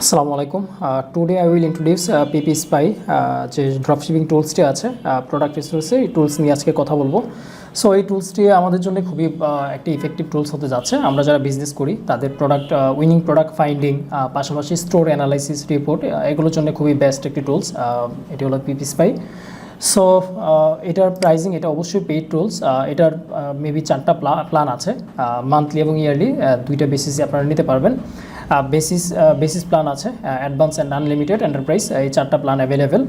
আসসালামু আলাইকুম। Today I will introduce PP Spy, যে ড্রপশিপিং টুলসটি আছে প্রোডাক্ট রিসোর্সে, এই টুলস নিয়ে আজকে কথা বলবো। সো এই টুলসটি আমাদের জন্য খুবই একটি ইফেক্টিভ টুলস হতে যাচ্ছে। আমরা যারা বিজনেস করি তাদের প্রোডাক্ট উইনিং প্রোডাক্ট ফাইন্ডিং, পাশাপাশি স্টোর অ্যানালাইসিস রিপোর্ট, এগুলোর জন্য খুবই বেস্ট একটি টুলস। এটি হলো পিপি স্পাই। সো এটার প্রাইজিং, এটা অবশ্যই পেইড টুলস। এটার মেবি 4টা প্ল্যান আছে, মান্থলি এবং ইয়ারলি, দুইটা বেসিসে আপনারা নিতে পারবেন। বেসিস প্ল্যান আছে, অ্যাডভান্স অ্যান্ড আনলিমিটেড, এন্টারপ্রাইজ, এই 4টা প্ল্যান অ্যাভেলেবেল।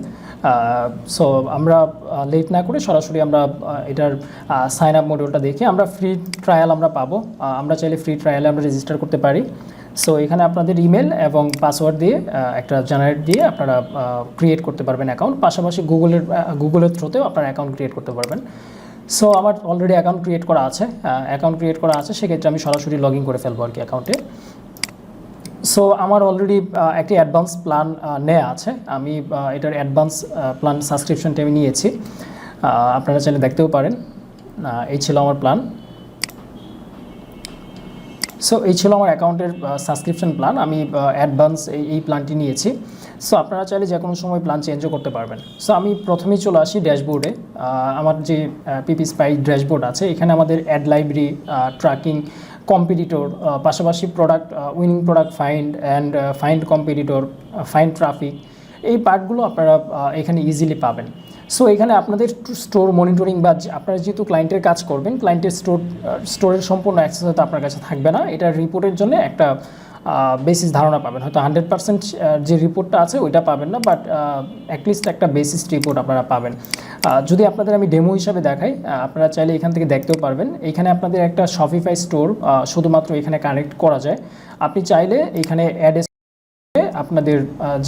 সো আমরা লেট না করে সরাসরি আমরা এটার সাইন আপ মডিউলটা দেখে আমরা ফ্রি ট্রায়াল আমরা পাবো। আমরা চাইলে ফ্রি ট্রায়ালে আমরা রেজিস্টার করতে পারি। সো এখানে আপনাদের ইমেল এবং পাসওয়ার্ড দিয়ে একটা জেনারেট দিয়ে আপনারা ক্রিয়েট করতে পারবেন অ্যাকাউন্ট। পাশাপাশি গুগলের থ্রুতেও আপনারা অ্যাকাউন্ট ক্রিয়েট করতে পারবেন। সো আমার অলরেডি অ্যাকাউন্ট ক্রিয়েট করা আছে, সেক্ষেত্রে আমি সরাসরি লগ ইন করে ফেলবো আর কি অ্যাকাউন্টে। সো আমার অলরেডি একটি অ্যাডভান্স প্ল্যান নেওয়া আছে। আমি এটার অ্যাডভান্স প্ল্যান সাবস্ক্রিপশনটা আমি নিয়েছি, আপনারা চাইলে দেখতেও পারেন। এই ছিল আমার প্ল্যান। সো এই ছিল আমার অ্যাকাউন্টের সাবস্ক্রিপশন প্ল্যান। আমি অ্যাডভান্স এই প্ল্যানটি নিয়েছি। সো আপনারা চাইলে যে কোনো সময় প্ল্যান চেঞ্জও করতে পারবেন। সো আমি প্রথমেই চলে আসি ড্যাশবোর্ডে। আমার যে পিপি স্পাই ড্যাশবোর্ড আছে, এখানে আমাদের অ্যাড লাইব্রেরি, ট্র্যাকিং, কম্পিটিটর, পাশাপাশি product winning product find competitor, find traffic, এই পার্টগুলো আপনারা এখানে ইজিলি পাবেন। সো এখানে আপনাদের স্টোর মনিটরিং বা আপনারা যেহেতু ক্লায়েন্টের কাজ করবেন, ক্লায়েন্টের স্টোরের সম্পূর্ণ অ্যাক্সেস হয়তো আপনার কাছে থাকবে না। এটার রিপোর্টের জন্য একটা বেসিস ধারণা পাবেন, হয়তো 100% যে রিপোর্টটা আছে ওইটা পাবেন না, বাট অ্যাটলিস্ট একটা বেসিস রিপোর্ট আপনারা পাবেন। যদি আপনাদের আমি ডেমো হিসাবে দেখাই, আপনারা চাইলে এখান থেকে দেখতেও পারবেন। এখানে আপনাদের একটা শপিফাই স্টোর শুধুমাত্র এখানে কানেক্ট করা যায়। আপনি চাইলে এখানে অ্যাড আপনাদের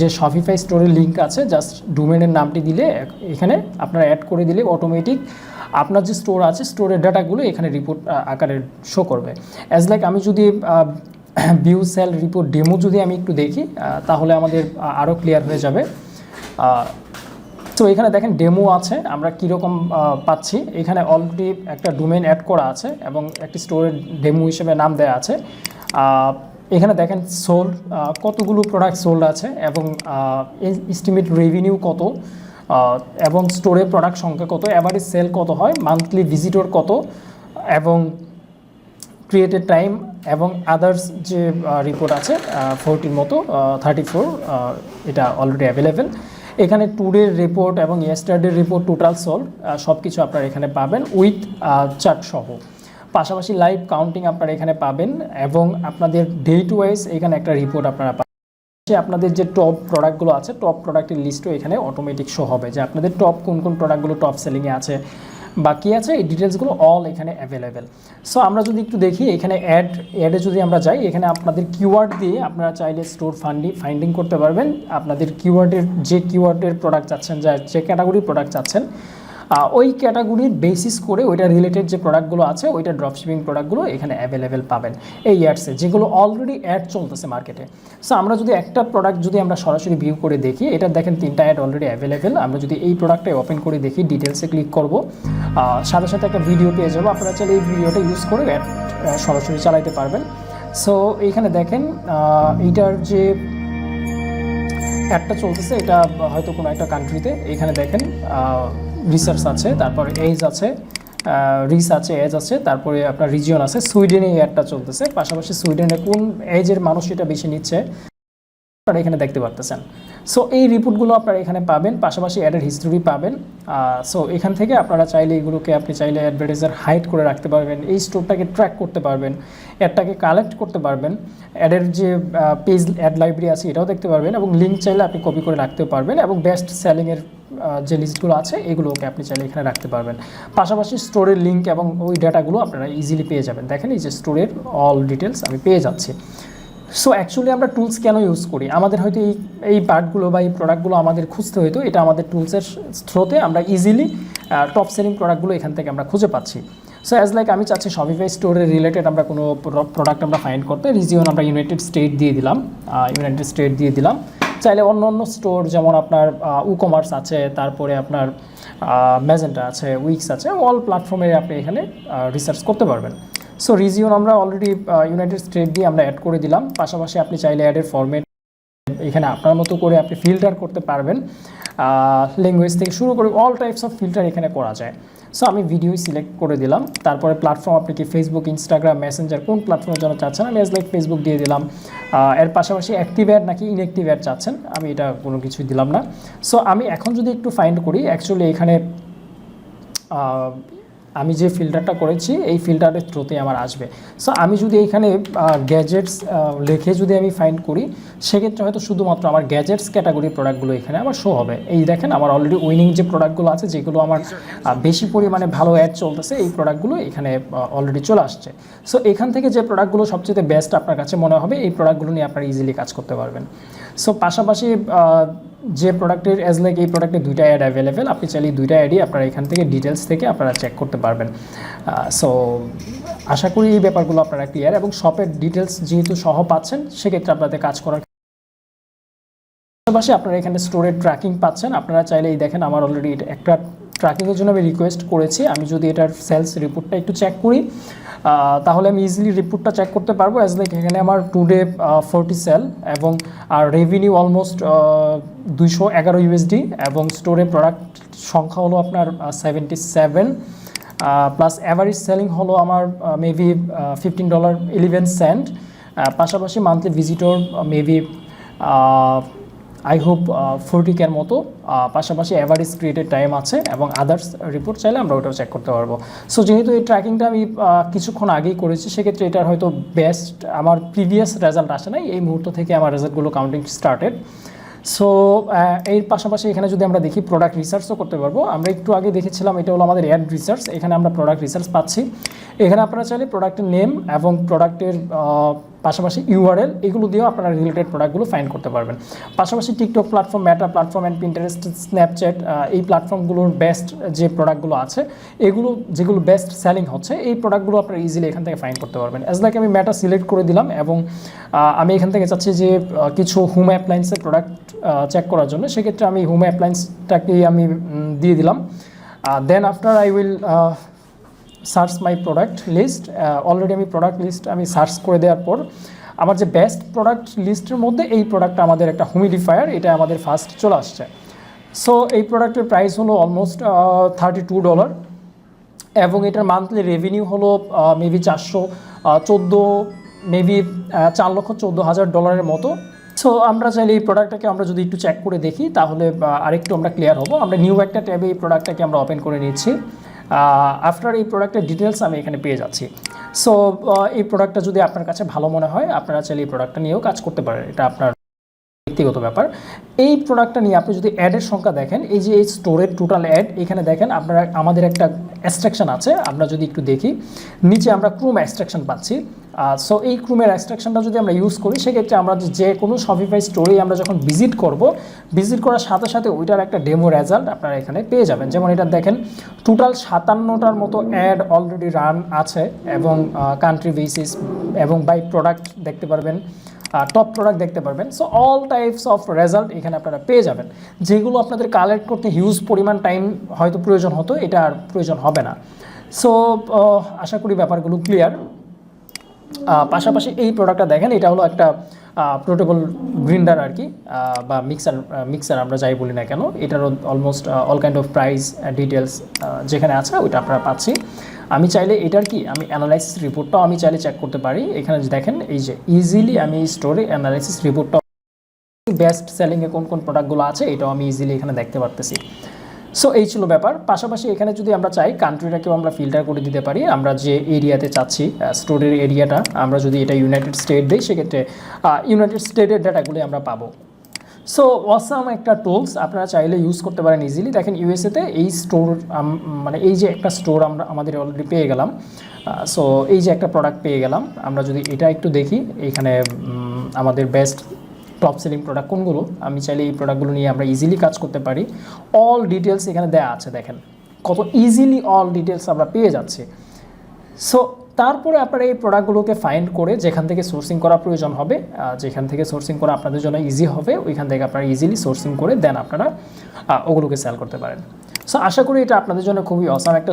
যে শপিফাই স্টোরের লিঙ্ক আছে, জাস্ট ডোমেনের নামটি দিলে এখানে আপনারা অ্যাড করে দিলে অটোমেটিক আপনার যে স্টোর আছে স্টোরের ডাটাগুলো এখানে রিপোর্ট আকারে শো করবে। অ্যাজ লাইক আমি যদি ভিউ সেল রিপোর্ট ডেমো যদি আমি একটু দেখি, তাহলে আমাদের আরও ক্লিয়ার হয়ে যাবে। তো এখানে দেখেন ডেমো আছে, আমরা কীরকম পাচ্ছি। এখানে অলরেডি একটা ডোমেন অ্যাড করা আছে এবং একটি স্টোরের ডেমো হিসেবে নাম দেওয়া আছে। এখানে দেখেন সোল্ড, কতগুলো প্রোডাক্ট সোল্ড আছে এবং এস্টিমেট রেভিনিউ কত, এবং স্টোরে প্রোডাক্ট সংখ্যা কত, অ্যাভারেজ সেল কত হয়, মান্থলি ভিজিটর কত, এবং ক্রিয়েটেড টাইম এবং আদার্স যে রিপোর্ট আছে 40 মতো, 34, এটা অলরেডি অ্যাভেলেবেল। এখানে টুডের রিপোর্ট এবং ইয়েস্টারডের রিপোর্ট, টোটাল সোল্ড, সব কিছু আপনারা এখানে পাবেন উইথ চার্ট সহ। পাশাপাশি লাইভ কাউন্টিং আপনারা এখানে পাবেন এবং আপনাদের ডেট ওয়াইজ এখানে একটা রিপোর্ট আপনারা পাবেন। আপনাদের যে টপ প্রোডাক্টগুলো আছে, টপ প্রোডাক্টের লিস্টও এখানে অটোমেটিক শো হবে, যে আপনাদের টপ কোন কোন প্রোডাক্টগুলো টপ সেলিংয়ে আছে বা কী আছে, এই ডিটেলসগুলো অল এখানে অ্যাভেলেবেল। সো আমরা যদি একটু দেখি, এখানে অ্যাডে যদি আমরা যাই, এখানে আপনাদের কিওয়ার্ড দিয়ে আপনারা চাইলে স্টোর ফাইন্ডিং করতে পারবেন। আপনাদের কিওয়ার্ডের প্রোডাক্ট চাচ্ছেন, যে ক্যাটাগরির প্রোডাক্ট চাচ্ছেন, ওই ক্যাটাগরির বেসিস করে ওইটা রিলেটেড যে প্রোডাক্টগুলো আছে, ওইটা ড্রপশিপিং প্রোডাক্টগুলো এখানে অ্যাভেলেবেল পাবেন এই অ্যাডসে, যেগুলো অলরেডি অ্যাড চলতেছে মার্কেটে। সো আমরা যদি একটা প্রোডাক্ট যদি আমরা সরাসরি ভিউ করে দেখি, এটা দেখেন 3টা অ্যাড অলরেডি অ্যাভেলেবেল। আমরা যদি এই প্রোডাক্টটা ওপেন করে দেখি, ডিটেলসে ক্লিক করব, সাথে সাথে একটা ভিডিও পেয়ে যাবো। আপনারা চাইলে এই ভিডিওটা ইউজ করে অ্যাড সরাসরি চালাইতে পারবেন। সো এইখানে দেখেন এইটার যে অ্যাডটা চলতেছে, এটা হয়তো কোনো একটা কান্ট্রিতে। এখানে দেখেন রিসার্চ আছে, তারপরে এজ আছে, রিস আছে, এজ আছে, তারপরে আপনার রিজিয়ন আছে। সুইডেনে এই অ্যাডটা চলতেছে, পাশাপাশি সুইডেনে কোন এজের মানুষ এটা বেশি নিচ্ছে আপনারা এখানে দেখতে পারতেছেন। সো এই রিপোর্টগুলো আপনারা এখানে পাবেন, পাশাপাশি অ্যাডের হিস্টোরি পাবেন। সো এখান থেকে আপনারা চাইলে এগুলোকে আপনি চাইলে অ্যাডভার্টাইজার হাইড করে রাখতে পারবেন, এই স্টোরটাকে ট্র্যাক করতে পারবেন, অ্যাডটাকে কালেক্ট করতে পারবেন, অ্যাডের যে পেজ অ্যাড লাইব্রেরি আছে এটাও দেখতে পারবেন, এবং লিঙ্ক চাইলে আপনি কপি করে রাখতেও পারবেন, এবং বেস্ট সেলিংয়ের যে লিস্টগুলো আছে এগুলোকে আপনি চাইলে এখানে রাখতে পারবেন। পাশাপাশি স্টোরের লিঙ্ক এবং ওই ডাটাগুলো আপনারা ইজিলি পেয়ে যাবেন। দেখেন এই যে স্টোরের অল ডিটেলস আমি পেয়ে যাচ্ছি। সো অ্যাকচুয়ালি আমরা টুলস কেন ইউজ করি, আমাদের হয়তো এই পার্টগুলো বা এই প্রোডাক্টগুলো আমাদের খুঁজতে হতো, এটা আমাদের টুলসের থ্রোতে আমরা ইজিলি টপ সেলিং প্রোডাক্টগুলো এখান থেকে আমরা খুঁজে পাচ্ছি। সো অ্যাজ লাইক আমি চাচ্ছি শপিফাই স্টোরের রিলেটেড আমরা কোনো প্রোডাক্ট আমরা ফাইন্ড করতে, রিজিয়ন আমরা ইউনাইটেড স্টেট দিয়ে দিলাম। চাইলে অন্য অন্য স্টোর, যেমন আপনার ই-কমার্স আছে, তারপরে আপনার ম্যাজেন্টা আছে, উইক্স আছে, অল প্ল্যাটফর্মে আপনি এখানে রিসার্চ করতে পারবেন। সো রিজিয়ন আমরা অলরেডি ইউনাইটেড স্টেট দিয়ে আমরা অ্যাড করে দিলাম। পাশাপাশি আপনি চাইলে অ্যাডের ফরম্যাট এখানে আপনার মতো করে আপনি ফিল্টার করতে পারবেন, ল্যাঙ্গুয়েজ থেকে শুরু করে অল টাইপস অফ ফিল্টার এখানে করা যায়। সো আমি ভিডিও সিলেক্ট করে দিলাম, তারপরে প্ল্যাটফর্ম আপনি কি ফেসবুক, ইনস্টাগ্রাম, মেসেঞ্জার কোন প্ল্যাটফর্মের জন্য চাচ্ছেন, আমি অ্যাজ লাইক ফেসবুক দিয়ে দিলাম। এর পাশাপাশি অ্যাক্টিভ অ্যাড নাকি ইনঅ্যাক্টিভ অ্যাড চাচ্ছেন, আমি এটা কোনো কিছুই দিলাম না। সো আমি এখন যদি একটু ফাইন্ড করি, অ্যাকচুয়ালি এখানে আমি যে ফিল্টারটা করেছি এই ফিল্টারের থ্রুতে আমার আসবে। সো আমি যদি এখানে গ্যাজেটস লিখে যদি আমি ফাইন্ড করি, সেক্ষেত্রে হয়তো শুধুমাত্র আমার গ্যাজেটস ক্যাটাগরির প্রোডাক্টগুলো এখানে আমার শো হবে। এই দেখেন আমার অলরেডি উইনিং যে প্রোডাক্টগুলো আছে, যেগুলো আমার বেশি পরিমাণে ভালো অ্যাড চলতেছে, এই প্রোডাক্টগুলো এখানে অলরেডি চলে আসছে। সো এখান থেকে যে প্রোডাক্টগুলো সবচেয়ে বেস্ট আপনার কাছে মনে হবে, এই প্রোডাক্টগুলো নিয়ে আপনারা ইজিলি কাজ করতে পারবেন। সো পাশাপাশি যে প্রোডাক্টের অ্যাজ লাইক এই প্রোডাক্টে দুইটা অ্যাড অ্যাভেলেবেল, আপনি চাইলে দুইটা অ্যাডই আপনারা এখান থেকে ডিটেলস থেকে আপনারা চেক করতে পারবেন। সো আশা করি এই ব্যাপারগুলো আপনারা ক্লিয়ার, এবং শপের ডিটেলস যেহেতু সহ পাচ্ছেন, সেক্ষেত্রে আপনাদের কাজ করার পাশাপাশি আপনারা এখানে স্টোরের ট্র্যাকিং পাচ্ছেন। আপনারা চাইলে এই দেখেন আমার অলরেডি একটা ট্র্যাকিংয়ের জন্য আমি রিকোয়েস্ট করেছি। আমি যদি এটার সেলস রিপোর্টটা একটু চেক করি, তাহলে আমি ইজিলি রিপোর্টটা চেক করতে পারবো। অ্যাজ লাইক এখানে আমার টুডে 40 সেল এবং আর রেভিনিউ অলমোস্ট 211 ইউএসডি, এবং স্টোরে প্রোডাক্ট সংখ্যা হলো আপনার 77, প্লাস অ্যাভারেজ সেলিং হলো আমার মেবি $15.11। পাশাপাশি monthly visitor maybe I hope 40K মতো। পাশাপাশি অ্যাভারেজ ক্রিয়েটেড টাইম আছে, এবং আদার্স রিপোর্ট চাইলে আমরা ওটাও চেক করতে পারবো। সো যেহেতু এই ট্র্যাকিংটা আমি কিছুক্ষণ আগেই করেছি, সেক্ষেত্রে এটার হয়তো বেস্ট আমার প্রিভিয়াস রেজাল্ট আসে নাই, এই মুহূর্ত থেকে আমার রেজাল্টগুলো কাউন্টিং স্টার্টেড। সো এর পাশাপাশি এখানে যদি আমরা দেখি প্রোডাক্ট রিসার্চও করতে পারবো। আমরা একটু আগে দেখেছিলাম এটা হলো আমাদের অ্যাড রিসার্চ, এখানে আমরা প্রোডাক্ট রিসার্চ পাচ্ছি। এখানে আপনারা চাইলে প্রোডাক্টের নেম এবং প্রোডাক্টের পাশাপাশি ইউআরএল এগুলো দিয়েও আপনারা রিলেটেড প্রোডাক্টগুলো ফাইন্ড করতে পারবেন। পাশাপাশি TikTok platform, meta platform and Pinterest, Snapchat, এই প্ল্যাটফর্মগুলোর বেস্ট যে প্রোডাক্টগুলো আছে, এগুলো যেগুলো বেস্ট সেলিং হচ্ছে, এই প্রোডাক্টগুলো আপনারা ইজিলি এখান থেকে ফাইন্ড করতে পারবেন। অ্যাজ লাইক আমি মেটা সিলেক্ট করে দিলাম, এবং আমি এখান থেকে চাচ্ছি যে কিছু হোম অ্যাপ্লায়েন্সের প্রোডাক্ট চেক করার জন্য, সেক্ষেত্রে আমি হোম অ্যাপ্লায়েন্সটাকেই আমি দিয়ে দিলাম। Then after I will search my product list. Already আমি প্রোডাক্ট লিস্ট আমি সার্চ করে দেওয়ার পর আমার যে বেস্ট প্রোডাক্ট লিস্টের মধ্যে এই প্রোডাক্টটা আমাদের একটা হুমিডিফায়ার, এটা আমাদের ফার্স্ট চলে আসছে। সো এই প্রোডাক্টের প্রাইস হলো অলমোস্ট $32, এবং এটার মান্থলি রেভিনিউ হলো মেবি 414, মেবি $4,14,000 মতো। সো আমরা চাইলে এই প্রোডাক্টটাকে আমরা যদি একটু চেক করে দেখি, তাহলে আরেকটু আমরা ক্লিয়ার হবো। আমরা নিউ একটা ট্যাবে এই প্রোডাক্টটাকে আমরা ওপেন করে নিচ্ছি। আফটার এই প্রোডাক্টের ডিটেলস আমি এখানে পেয়ে যাচ্ছি। সো এই প্রোডাক্টটা যদি আপনার কাছে ভালো মনে হয়, আপনারা চাইলে এই প্রোডাক্টটা নিয়েও কাজ করতে পারেন, এটা আপনার ব্যক্তিগত ব্যাপার। এই প্রোডাক্টটা নিয়ে আপনি যদি অ্যাডের সংখ্যা দেখেন, এই যে এই স্টোরের টোটাল অ্যাড, এখানে দেখেন আপনারা আমাদের একটা এক্সট্রাকশন আছে। আমরা যদি একটু দেখি, নিচে আমরা ক্রোম এক্সট্রাকশন পাচ্ছি। সো এই ক্রোমের এক্সট্রাকশনটা যদি আমরা ইউজ করি, সেক্ষেত্রে আমরা যে কোনো শপিফাই স্টোরে আমরা যখন ভিজিট করব, ভিজিট করার সাথে সাথে ওইটার একটা ডেমো রেজাল্ট আপনারা এখানে পেয়ে যাবেন। যেমন এটা দেখেন, টোটাল 57টার মতো অ্যাড অলরেডি রান আছে, এবং কান্ট্রি বেসিস এবং বাই প্রোডাক্ট দেখতে পারবেন, টপ প্রোডাক্ট দেখতে পারবেন। So all types of result এখানে আপনারা পেয়ে যাবেন, যেগুলো আপনাদের কালেক্ট করতে হিউজ পরিমাণ টাইম হয়তো প্রয়োজন হতো, এটা আর প্রয়োজন হবে না। সো আশা করি ব্যাপারগুলো ক্লিয়ার। পাশাপাশি এই প্রোডাক্টটা দেখেন, এটা হলো একটা পোর্টেবল গ্রিন্ডার আর কি, বা মিক্সার আমরা যাই বলি না কেন। এটারও almost all kind of price details যেখানে আছে ওইটা আপনারা পাচ্ছি। আমি চাইলে এটার কি আমি অ্যানালাইসিস রিপোর্টটাও আমি চাইলে চেক করতে পারি। এখানে দেখেন, এই যে ইজিলি আমি স্টোরে অ্যানালাইসিস রিপোর্টটা বেস্ট সেলিংয়ে কোন কোন প্রোডাক্টগুলো আছে, এটাও আমি ইজিলি এখানে দেখতে পারতেছি। সো এই ছিল ব্যাপার। পাশাপাশি এখানে যদি আমরা চাই, কান্ট্রিটাকেও আমরা ফিল্টার করে দিতে পারি। আমরা যে এরিয়াতে চাচ্ছি স্টোরের এরিয়াটা, আমরা যদি এটা ইউনাইটেড স্টেট দিই, সেক্ষেত্রে ইউনাইটেড স্টেটের ডাটাগুলি আমরা পাবো। সো অসাম একটা টুলস, আপনারা চাইলে ইউজ করতে পারেন ইজিলি। দেখেন ইউএসএতে এই স্টোর, মানে এই যে একটা স্টোর আমরা আমাদের অলরেডি পেয়ে গেলাম। সো এই যে একটা প্রোডাক্ট পেয়ে গেলাম, আমরা যদি এটা একটু দেখি, এখানে আমাদের বেস্ট টপ সেলিং প্রোডাক্ট কোনগুলো, আমি চাইলে এই প্রোডাক্টগুলো নিয়ে আমরা ইজিলি কাজ করতে পারি। অল ডিটেলস এখানে দেওয়া আছে, দেখেন কত ইজিলি অল ডিটেলস আমরা পেয়ে যাচ্ছি। সো তারপরে আপনারা এই প্রোডাক্টগুলোকে ফাইন্ড করে যেখান থেকে সোর্সিং করা প্রয়োজন হবে, যেখান থেকে সোর্সিং করা আপনাদের জন্য ইজি হবে, ওইখান থেকে আপনারা ইজিলি সোর্সিং করে দেন আপনারা ওগুলোকে সেল করতে পারেন। সো আশা করি এটা আপনাদের জন্য খুবই অসাম একটা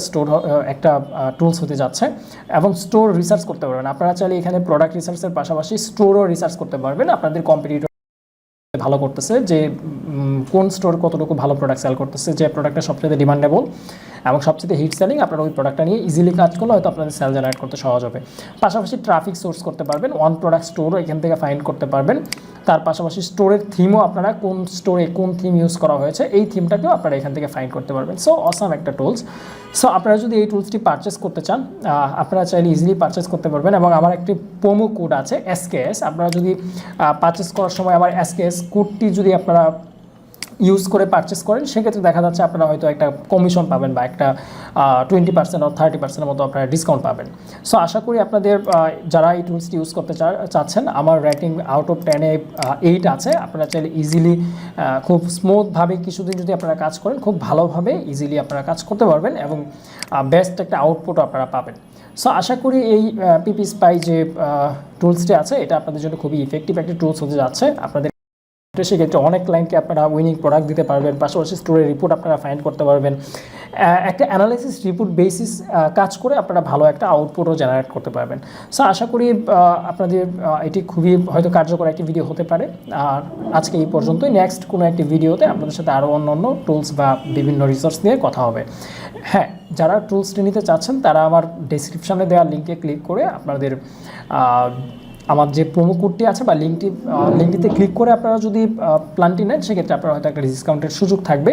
একটা টুলস হতে যাচ্ছে, এবং স্টোর রিসার্চ করতে পারবেন। আপনারা চাইলে এখানে প্রোডাক্ট রিসার্চের পাশাপাশি স্টোরও রিসার্চ করতে পারবেন, আপনাদের কম্পিটিটর ভালো করতেছে, যে কোন স্টোর কতটুকু ভালো প্রোডাক্ট সেল করতেছে, যে প্রোডাক্টটা সবচেয়ে ডিমান্ডেবল এবং সবচেয়ে হিট সেলিং, আপনারা ওই প্রোডাক্টটা নিয়ে ইজিলি কাজ করলে হয়তো আপনাদের সেল জেনারেট করতে সহজ হবে। পাশাপাশি ট্রাফিক সোর্স করতে পারবেন, ওয়ান প্রোডাক্ট স্টোরও এখান থেকে ফাইন্ড করতে পারবেন। তার পাশাপাশি স্টোরের থিমও আপনারা কোন স্টোরে কোন থিম ইউজ করা হয়েছে এই থিমটাকেও আপনারা এখান থেকে ফাইন্ড করতে পারবেন। সো অসাম একটা টুলস। সো আপনারা যদি এই টুলসটি পারচেস করতে চান, আপনারা চাইলে ইজিলি পারচেস করতে পারবেন। এবং আমার একটি প্রোমো কোড আছে SKS, আপনারা যদি পারচেস করার সময় আমার SKS কোডটি যদি আপনারা ইউজ করে পারচেস করেন, সেক্ষেত্রে দেখা যাচ্ছে আপনারা হয়তো একটা কমিশন পাবেন বা একটা 20% ও 30% মতো আপনারা ডিসকাউন্ট পাবেন। সো আশা করি আপনাদের যারা এই টুলসটি ইউজ করতে চাচ্ছেন, আমার রেটিং আউট অফ 10-এ 8 আছে। আপনারা চাইলে ইজিলি খুব স্মুথভাবে কিছুদিন যদি আপনারা কাজ করেন, খুব ভালোভাবে ইজিলি আপনারা কাজ করতে পারবেন এবং বেস্ট একটা আউটপুট আপনারা পাবেন। সো আশা করি এই পিপি স্পাই যে টুলসটি আছে এটা আপনাদের জন্য খুবই ইফেক্টিভ একটা টুলস হতে যাচ্ছে। আপনাদের সেক্ষেত্রে অনেক ক্লায়েন্টকে আপনারা উইনিং প্রোডাক্ট দিতে পারবেন, পাশাপাশি স্টোরের রিপোর্ট আপনারা ফাইন্ড করতে পারবেন, একটা অ্যানালাইসিস রিপোর্ট বেসিস কাজ করে আপনারা ভালো একটা আউটপুটও জেনারেট করতে পারবেন। সো আশা করি আপনাদের এটি খুবই হয়তো কার্যকর একটি ভিডিও হতে পারে। আর আজকে এই পর্যন্তই। নেক্সট কোনো একটি ভিডিওতে আপনাদের সাথে আরও অন্য টুলস বা বিভিন্ন রিসোর্স নিয়ে কথা হবে। হ্যাঁ, যারা টুলসটি নিতে চাচ্ছেন তারা আমার ডেসক্রিপশানে দেওয়া লিঙ্কে ক্লিক করে আপনাদের আমার যে প্রোমো কোডটি আছে বা লিঙ্কটিতে ক্লিক করে আপনারা যদি প্ল্যানটি নেন, সেক্ষেত্রে আপনারা হয়তো একটা ডিসকাউন্টের সুযোগ থাকবে।